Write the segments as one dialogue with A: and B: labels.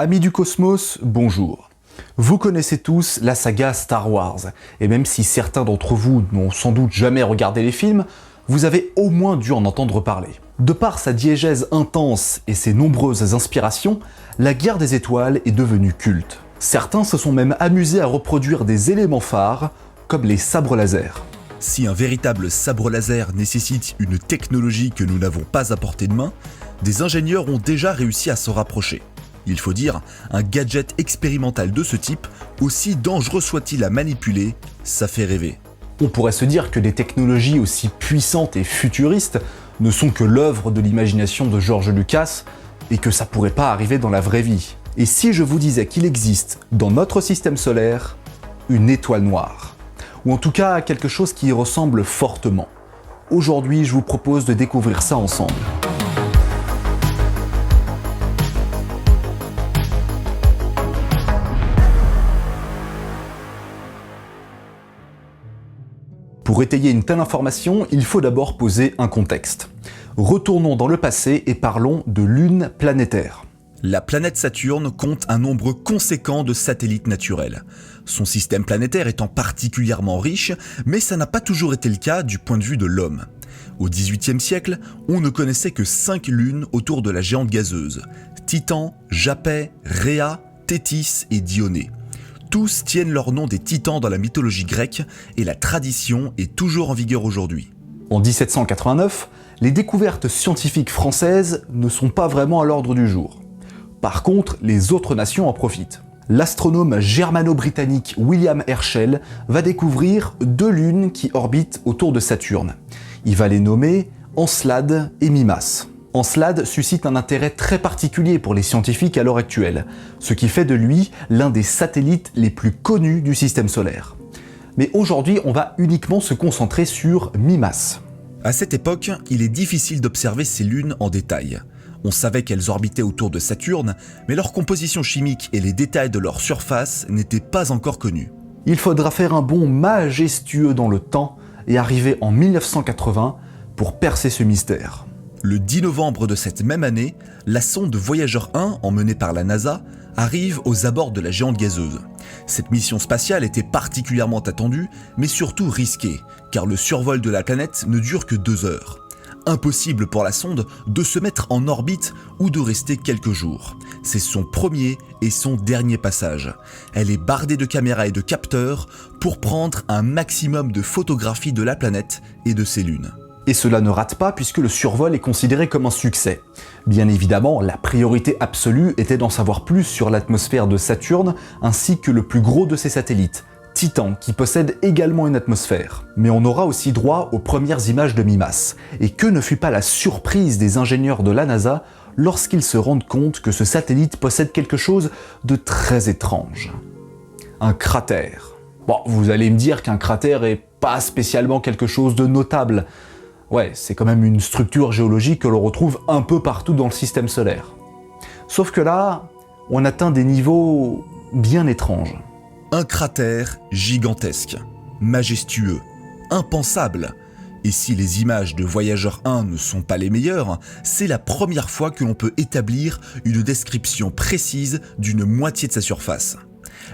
A: Amis du cosmos, bonjour. Vous connaissez tous la saga Star Wars, et même si certains d'entre vous n'ont sans doute jamais regardé les films, vous avez au moins dû en entendre parler. De par sa diégèse intense et ses nombreuses inspirations, la Guerre des Étoiles est devenue culte. Certains se sont même amusés à reproduire des éléments phares, comme les sabres laser.
B: Si un véritable sabre laser nécessite une technologie que nous n'avons pas à portée de main, des ingénieurs ont déjà réussi à s'en rapprocher. Il faut dire, un gadget expérimental de ce type, aussi dangereux soit-il à manipuler, ça fait rêver.
A: On pourrait se dire que des technologies aussi puissantes et futuristes ne sont que l'œuvre de l'imagination de George Lucas et que ça pourrait pas arriver dans la vraie vie. Et si je vous disais qu'il existe, dans notre système solaire, une étoile noire, ou en tout cas quelque chose qui y ressemble fortement. Aujourd'hui, je vous propose de découvrir ça ensemble. Pour étayer une telle information, il faut d'abord poser un contexte. Retournons dans le passé et parlons de lunes planétaires.
B: La planète Saturne compte un nombre conséquent de satellites naturels. Son système planétaire étant particulièrement riche, mais ça n'a pas toujours été le cas du point de vue de l'homme. Au XVIIIe siècle, on ne connaissait que 5 lunes autour de la géante gazeuse. Titan, Japet, Rhea, Thétis et Dionée. Tous tiennent leur nom des titans dans la mythologie grecque et la tradition est toujours en vigueur aujourd'hui.
A: En 1789, les découvertes scientifiques françaises ne sont pas vraiment à l'ordre du jour. Par contre, les autres nations en profitent. L'astronome germano-britannique William Herschel va découvrir 2 lunes qui orbitent autour de Saturne. Il va les nommer Encelade et Mimas. Encelade suscite un intérêt très particulier pour les scientifiques à l'heure actuelle, ce qui fait de lui l'un des satellites les plus connus du système solaire. Mais aujourd'hui, on va uniquement se concentrer sur Mimas.
B: À cette époque, il est difficile d'observer ces lunes en détail. On savait qu'elles orbitaient autour de Saturne, mais leur composition chimique et les détails de leur surface n'étaient pas encore connus.
A: Il faudra faire un bond majestueux dans le temps et arriver en 1980 pour percer ce mystère.
B: Le 10 novembre de cette même année, la sonde Voyager 1, emmenée par la NASA, arrive aux abords de la géante gazeuse. Cette mission spatiale était particulièrement attendue, mais surtout risquée, car le survol de la planète ne dure que 2 heures. Impossible pour la sonde de se mettre en orbite ou de rester quelques jours. C'est son premier et son dernier passage. Elle est bardée de caméras et de capteurs pour prendre un maximum de photographies de la planète et de ses lunes.
A: Et cela ne rate pas puisque le survol est considéré comme un succès. Bien évidemment, la priorité absolue était d'en savoir plus sur l'atmosphère de Saturne ainsi que le plus gros de ses satellites, Titan, qui possède également une atmosphère. Mais on aura aussi droit aux premières images de Mimas. Et que ne fut pas la surprise des ingénieurs de la NASA lorsqu'ils se rendent compte que ce satellite possède quelque chose de très étrange. Un cratère. Bon, vous allez me dire qu'un cratère est pas spécialement quelque chose de notable. Ouais, c'est quand même une structure géologique que l'on retrouve un peu partout dans le système solaire. Sauf que là, on atteint des niveaux bien étranges.
B: Un cratère gigantesque, majestueux, impensable. Et si les images de Voyager 1 ne sont pas les meilleures, c'est la première fois que l'on peut établir une description précise d'une moitié de sa surface.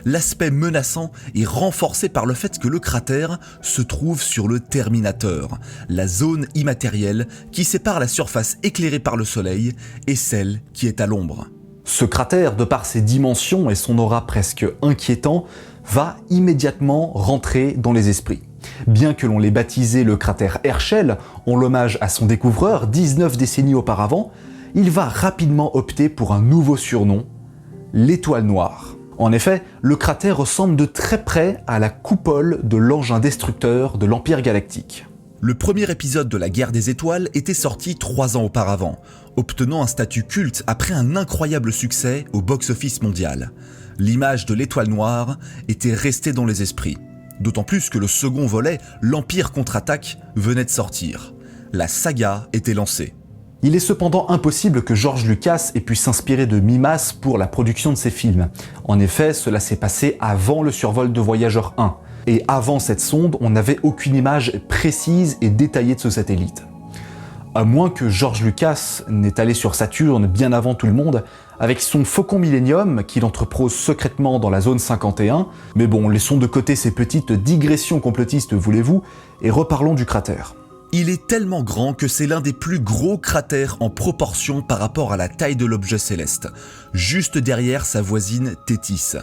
B: L'aspect menaçant est renforcé par le fait que le cratère se trouve sur le terminateur, la zone immatérielle qui sépare la surface éclairée par le soleil et celle qui est à l'ombre.
A: Ce cratère, de par ses dimensions et son aura presque inquiétant, va immédiatement rentrer dans les esprits. Bien que l'on l'ait baptisé le cratère Herschel, en l'hommage à son découvreur 19 décennies auparavant, il va rapidement opter pour un nouveau surnom, l'étoile noire. En effet, le cratère ressemble de très près à la coupole de l'engin destructeur de l'Empire galactique.
B: Le premier épisode de la Guerre des Étoiles était sorti 3 ans auparavant, obtenant un statut culte après un incroyable succès au box-office mondial. L'image de l'étoile noire était restée dans les esprits. D'autant plus que le second volet, l'Empire contre-attaque, venait de sortir. La saga était lancée.
A: Il est cependant impossible que George Lucas ait pu s'inspirer de Mimas pour la production de ses films. En effet, cela s'est passé avant le survol de Voyager 1. Et avant cette sonde, on n'avait aucune image précise et détaillée de ce satellite. À moins que George Lucas n'ait allé sur Saturne bien avant tout le monde, avec son Faucon Millenium qu'il entrepose secrètement dans la zone 51, mais bon, laissons de côté ces petites digressions complotistes, voulez-vous, et reparlons du cratère.
B: Il est tellement grand que c'est l'un des plus gros cratères en proportion par rapport à la taille de l'objet céleste, juste derrière sa voisine Thétis,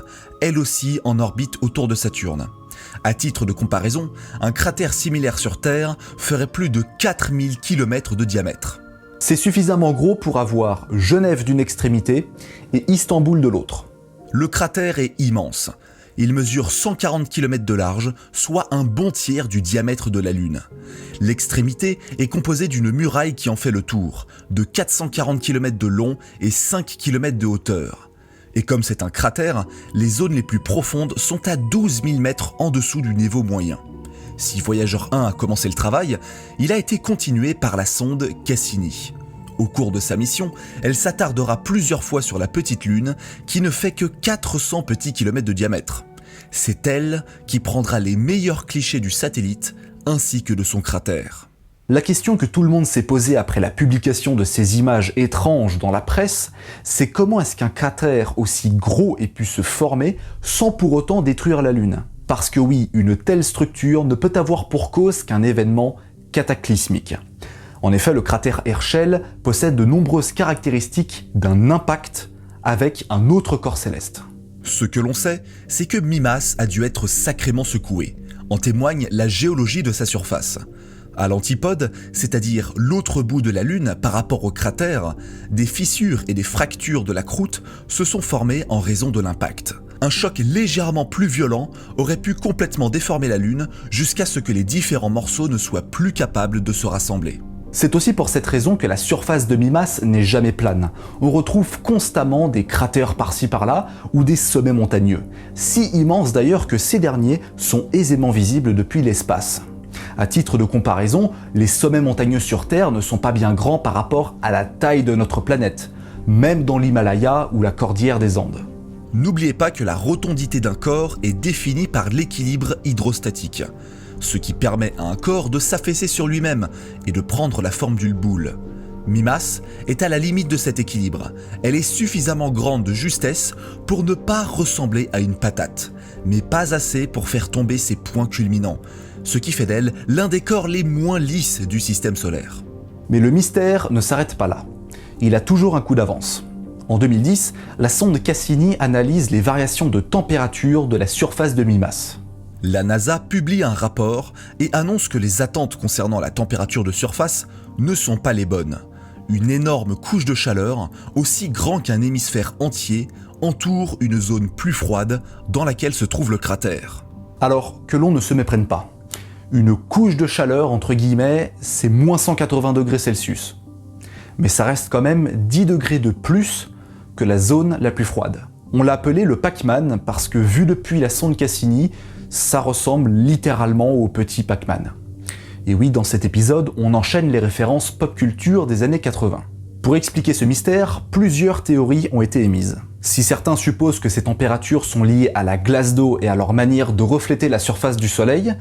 B: elle aussi en orbite autour de Saturne. À titre de comparaison, un cratère similaire sur Terre ferait plus de 4000 km de diamètre.
A: C'est suffisamment gros pour avoir Genève d'une extrémité et Istanbul de l'autre.
B: Le cratère est immense. Il mesure 140 km de large, soit un bon tiers du diamètre de la Lune. L'extrémité est composée d'une muraille qui en fait le tour, de 440 km de long et 5 km de hauteur. Et comme c'est un cratère, les zones les plus profondes sont à 12 000 mètres en dessous du niveau moyen. Si Voyageur 1 a commencé le travail, il a été continué par la sonde Cassini. Au cours de sa mission, elle s'attardera plusieurs fois sur la petite Lune, qui ne fait que 400 petits kilomètres de diamètre. C'est elle qui prendra les meilleurs clichés du satellite, ainsi que de son cratère.
A: La question que tout le monde s'est posée après la publication de ces images étranges dans la presse, c'est comment est-ce qu'un cratère aussi gros ait pu se former sans pour autant détruire la Lune ? Parce que oui, une telle structure ne peut avoir pour cause qu'un événement cataclysmique. En effet, le cratère Herschel possède de nombreuses caractéristiques d'un impact avec un autre corps céleste.
B: Ce que l'on sait, c'est que Mimas a dû être sacrément secoué. En témoigne la géologie de sa surface. À l'antipode, c'est-à-dire l'autre bout de la Lune par rapport au cratère, des fissures et des fractures de la croûte se sont formées en raison de l'impact. Un choc légèrement plus violent aurait pu complètement déformer la Lune jusqu'à ce que les différents morceaux ne soient plus capables de se rassembler.
A: C'est aussi pour cette raison que la surface de Mimas n'est jamais plane. On retrouve constamment des cratères par-ci par-là ou des sommets montagneux, si immenses d'ailleurs que ces derniers sont aisément visibles depuis l'espace. À titre de comparaison, les sommets montagneux sur Terre ne sont pas bien grands par rapport à la taille de notre planète, même dans l'Himalaya ou la cordillère des Andes.
B: N'oubliez pas que la rotondité d'un corps est définie par l'équilibre hydrostatique, ce qui permet à un corps de s'affaisser sur lui-même et de prendre la forme d'une boule. Mimas est à la limite de cet équilibre. Elle est suffisamment grande de justesse pour ne pas ressembler à une patate, mais pas assez pour faire tomber ses points culminants, ce qui fait d'elle l'un des corps les moins lisses du système solaire.
A: Mais le mystère ne s'arrête pas là. Il a toujours un coup d'avance. En 2010, la sonde Cassini analyse les variations de température de la surface de Mimas.
B: La NASA publie un rapport et annonce que les attentes concernant la température de surface ne sont pas les bonnes. Une énorme couche de chaleur, aussi grand qu'un hémisphère entier, entoure une zone plus froide dans laquelle se trouve le cratère.
A: Alors que l'on ne se méprenne pas. Une couche de chaleur, entre guillemets, c'est moins 180 degrés Celsius. Mais ça reste quand même 10 degrés de plus que la zone la plus froide. On l'a appelé le Pac-Man parce que vu depuis la sonde Cassini, ça ressemble littéralement au petit Pac-Man. Et oui, dans cet épisode, on enchaîne les références pop culture des années 80. Pour expliquer ce mystère, plusieurs théories ont été émises. Si certains supposent que ces températures sont liées à la glace d'eau et à leur manière de refléter la surface du Soleil,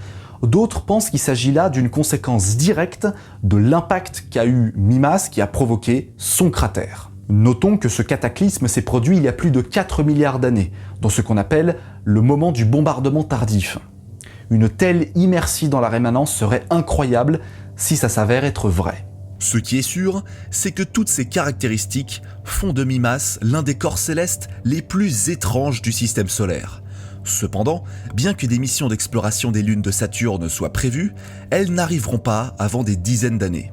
A: d'autres pensent qu'il s'agit là d'une conséquence directe de l'impact qu'a eu Mimas qui a provoqué son cratère. Notons que ce cataclysme s'est produit il y a plus de 4 milliards d'années, dans ce qu'on appelle le moment du bombardement tardif. Une telle immersie dans la rémanence serait incroyable si ça s'avère être vrai.
B: Ce qui est sûr, c'est que toutes ces caractéristiques font de Mimas l'un des corps célestes les plus étranges du système solaire. Cependant, bien que des missions d'exploration des lunes de Saturne soient prévues, elles n'arriveront pas avant des dizaines d'années.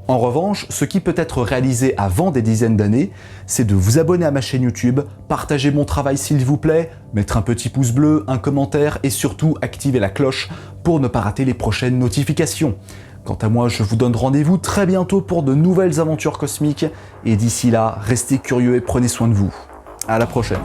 A: En revanche, ce qui peut être réalisé avant des dizaines d'années, c'est de vous abonner à ma chaîne YouTube, partager mon travail s'il vous plaît, mettre un petit pouce bleu, un commentaire et surtout activer la cloche pour ne pas rater les prochaines notifications. Quant à moi, je vous donne rendez-vous très bientôt pour de nouvelles aventures cosmiques et d'ici là, restez curieux et prenez soin de vous. À la prochaine.